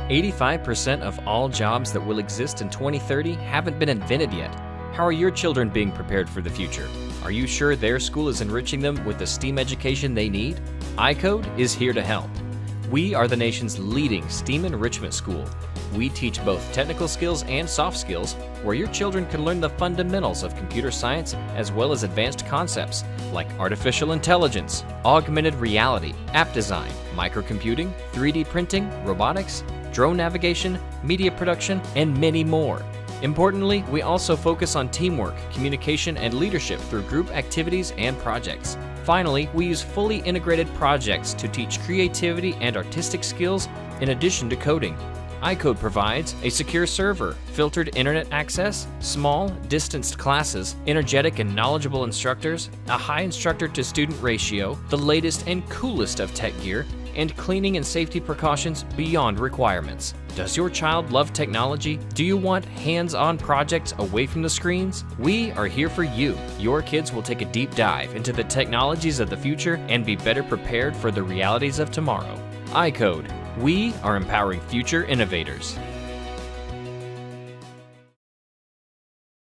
85% of all jobs that will exist in 2030 haven't been invented yet. How are your children being prepared for the future? Are you sure their school is enriching them with the STEAM education they need? iCode is here to help. We are the nation's leading STEAM enrichment school. We teach both technical skills and soft skills, where your children can learn the fundamentals of computer science as well as advanced concepts like artificial intelligence, augmented reality, app design, microcomputing, 3D printing, robotics, drone navigation, media production, and many more. Importantly, we also focus on teamwork, communication, and leadership through group activities and projects. Finally, we use fully integrated projects to teach creativity and artistic skills in addition to coding. iCode provides a secure server, filtered internet access, small, distanced classes, energetic and knowledgeable instructors, a high instructor-to-student ratio, the latest and coolest of tech gear, and cleaning and safety precautions beyond requirements. Does your child love technology? Do you want hands-on projects away from the screens? We are here for you. Your kids will take a deep dive into the technologies of the future and be better prepared for the realities of tomorrow. iCode. We are empowering future innovators.